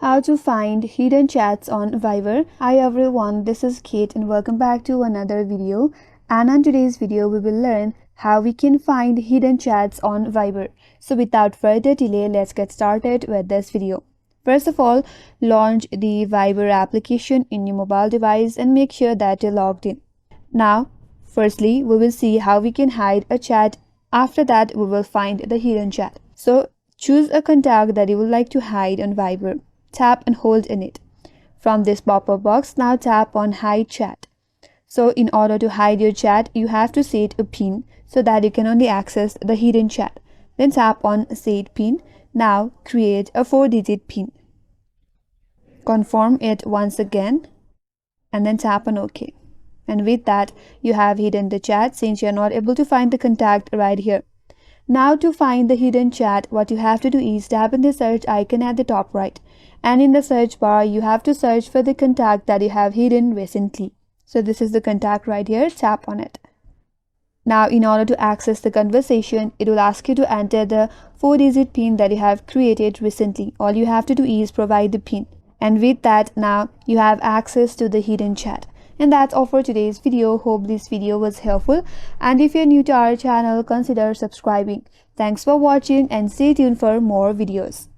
How to find hidden chats on Viber. Hi everyone, this is Kate and welcome back to another video. And on today's video, we will learn how we can find hidden chats on Viber. So without further delay, let's get started with this video. First of all, launch the Viber application in your mobile device and make sure that you're logged in. Now, firstly, we will see how we can hide a chat. After that, we will find the hidden chat. So choose a contact that you would like to hide on Viber. Tap and hold in it. From this pop-up box, now tap on Hide Chat. So in order to hide your chat, you have to set a PIN so that you can only access the hidden chat. Then tap on Set PIN. Now create a 4-digit PIN. Confirm it once again and then tap on OK. And with that, you have hidden the chat since you are not able to find the contact right here. Now to find the hidden chat, what you have to do is tap on the search icon at the top right. And in the search bar, you have to search for the contact that you have hidden recently. So this is the contact right here, tap on it. Now in order to access the conversation, it will ask you to enter the 4-digit PIN that you have created recently. All you have to do is provide the PIN. And with that, now you have access to the hidden chat. And that's all for today's video. Hope this video was helpful. And if you're new to our channel, consider subscribing. Thanks for watching and stay tuned for more videos.